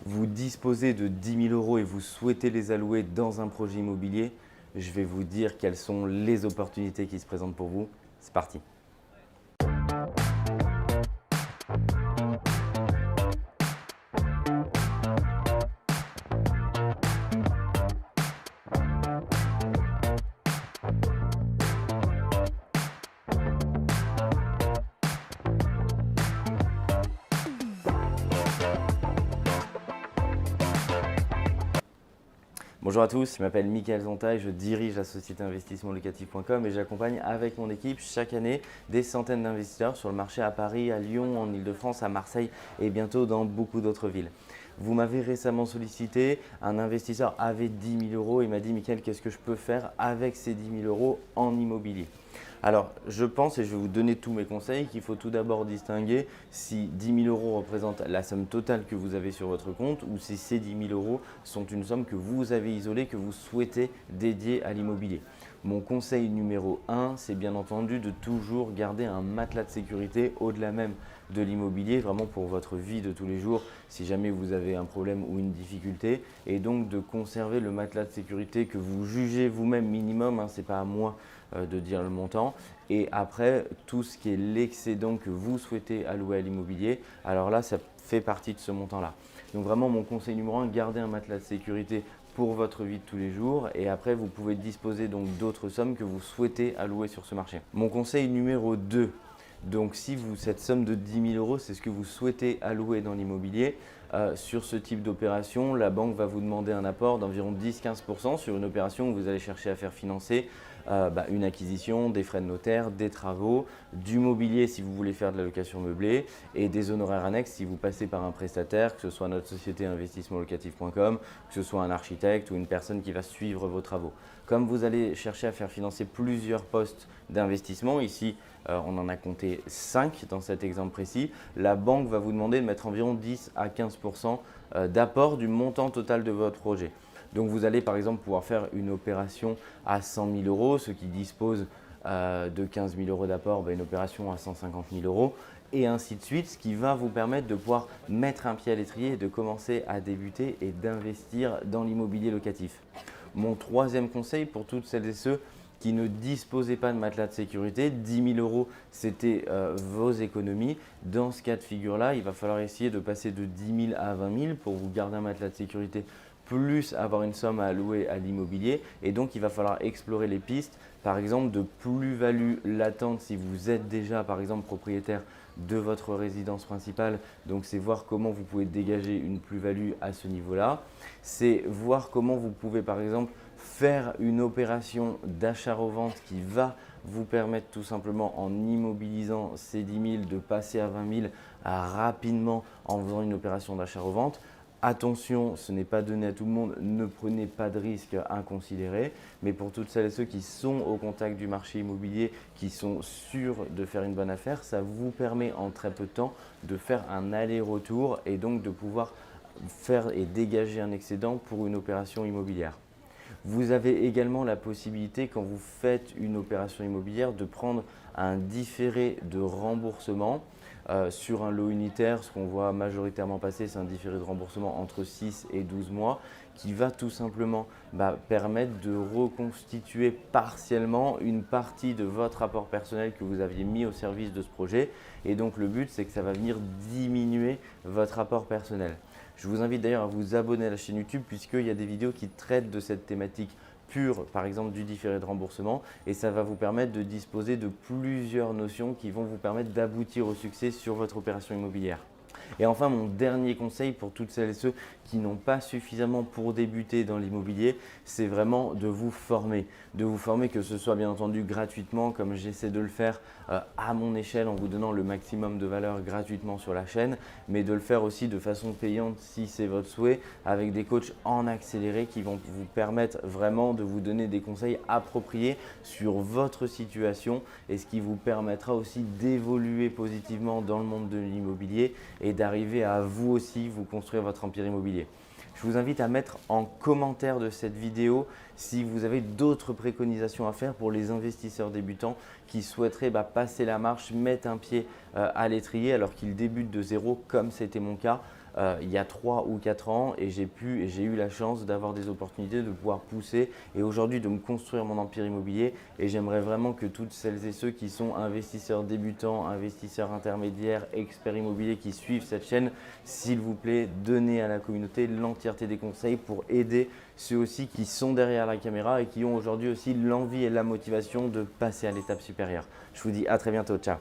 vous disposez de 10 000 € et vous souhaitez les allouer dans un projet immobilier, je vais vous dire quelles sont les opportunités qui se présentent pour vous. C'est parti. Bonjour à tous, je m'appelle Mickaël Zonta et je dirige la société investissementlocatif.com et j'accompagne avec mon équipe chaque année des centaines d'investisseurs sur le marché à Paris, à Lyon, en Ile-de-France, à Marseille et bientôt dans beaucoup d'autres villes. Vous m'avez récemment sollicité, un investisseur avait 10 000 € et m'a dit « Mickaël, qu'est-ce que je peux faire avec ces 10 000 € en immobilier ?» Alors, je pense, et je vais vous donner tous mes conseils, qu'il faut tout d'abord distinguer si 10 000 € représentent la somme totale que vous avez sur votre compte ou si ces 10 000 € sont une somme que vous avez isolée, que vous souhaitez dédier à l'immobilier. Mon conseil numéro 1, c'est bien entendu de toujours garder un matelas de sécurité au-delà même de l'immobilier, vraiment pour votre vie de tous les jours, si jamais vous avez un problème ou une difficulté, et donc de conserver le matelas de sécurité que vous jugez vous-même minimum, ce n'est pas à moi de dire le montant. Et après, tout ce qui est l'excédent que vous souhaitez allouer à l'immobilier, alors là, ça fait partie de ce montant-là. Donc vraiment, mon conseil numéro 1, gardez un matelas de sécurité pour votre vie de tous les jours et après, vous pouvez disposer donc d'autres sommes que vous souhaitez allouer sur ce marché. Mon conseil numéro 2, donc si cette somme de 10 000 €, c'est ce que vous souhaitez allouer dans l'immobilier, sur ce type d'opération, la banque va vous demander un apport d'environ 10-15 % sur une opération où vous allez chercher à faire financer une acquisition, des frais de notaire, des travaux, du mobilier si vous voulez faire de la location meublée et des honoraires annexes si vous passez par un prestataire, que ce soit notre société investissementlocatif.com, que ce soit un architecte ou une personne qui va suivre vos travaux. Comme vous allez chercher à faire financer plusieurs postes d'investissement, ici on en a compté 5 dans cet exemple précis, la banque va vous demander de mettre environ 10 à 15 % d'apport du montant total de votre projet. Donc vous allez par exemple pouvoir faire une opération à 100 000 €, ceux qui disposent de 15 000 € d'apport, une opération à 150 000 € et ainsi de suite, ce qui va vous permettre de pouvoir mettre un pied à l'étrier et de commencer à débuter et d'investir dans l'immobilier locatif. Mon troisième conseil pour toutes celles et ceux qui ne disposaient pas de matelas de sécurité, 10 000 € c'était vos économies. Dans ce cas de figure-là, il va falloir essayer de passer de 10 000 à 20 000 pour vous garder un matelas de sécurité plus avoir une somme à allouer à l'immobilier et donc il va falloir explorer les pistes par exemple de plus-value latente si vous êtes déjà par exemple propriétaire de votre résidence principale, donc c'est voir comment vous pouvez dégager une plus-value à ce niveau-là, c'est voir comment vous pouvez par exemple faire une opération d'achat-revente qui va vous permettre tout simplement en immobilisant ces 10 000 de passer à 20 000 rapidement en faisant une opération d'achat-revente. Attention, ce n'est pas donné à tout le monde, ne prenez pas de risques inconsidérés, mais pour toutes celles et ceux qui sont au contact du marché immobilier, qui sont sûrs de faire une bonne affaire, ça vous permet en très peu de temps de faire un aller-retour et donc de pouvoir faire et dégager un excédent pour une opération immobilière. Vous avez également la possibilité, quand vous faites une opération immobilière, de prendre un différé de remboursement sur un lot unitaire. Ce qu'on voit majoritairement passer, c'est un différé de remboursement entre 6 et 12 mois qui va tout simplement permettre de reconstituer partiellement une partie de votre apport personnel que vous aviez mis au service de ce projet. Et donc le but, c'est que ça va venir diminuer votre apport personnel. Je vous invite d'ailleurs à vous abonner à la chaîne YouTube puisqu'il y a des vidéos qui traitent de cette thématique pure, par exemple du différé de remboursement, et ça va vous permettre de disposer de plusieurs notions qui vont vous permettre d'aboutir au succès sur votre opération immobilière. Et enfin, mon dernier conseil pour toutes celles et ceux qui n'ont pas suffisamment pour débuter dans l'immobilier, c'est vraiment de vous former. De vous former, que ce soit bien entendu gratuitement, comme j'essaie de le faire à mon échelle en vous donnant le maximum de valeur gratuitement sur la chaîne, mais de le faire aussi de façon payante si c'est votre souhait, avec des coachs en accéléré qui vont vous permettre vraiment de vous donner des conseils appropriés sur votre situation et ce qui vous permettra aussi d'évoluer positivement dans le monde de l'immobilier et d'arriver à vous aussi vous construire votre empire immobilier. Je vous invite à mettre en commentaire de cette vidéo si vous avez d'autres préconisations à faire pour les investisseurs débutants qui souhaiteraient passer la marche, mettre un pied à l'étrier alors qu'ils débutent de zéro comme c'était mon cas. il y a 3 ou 4 ans et j'ai eu la chance d'avoir des opportunités de pouvoir pousser et aujourd'hui de me construire mon empire immobilier. Et j'aimerais vraiment que toutes celles et ceux qui sont investisseurs débutants, investisseurs intermédiaires, experts immobiliers qui suivent cette chaîne, s'il vous plaît, donnez à la communauté l'entièreté des conseils pour aider ceux aussi qui sont derrière la caméra et qui ont aujourd'hui aussi l'envie et la motivation de passer à l'étape supérieure. Je vous dis à très bientôt, ciao.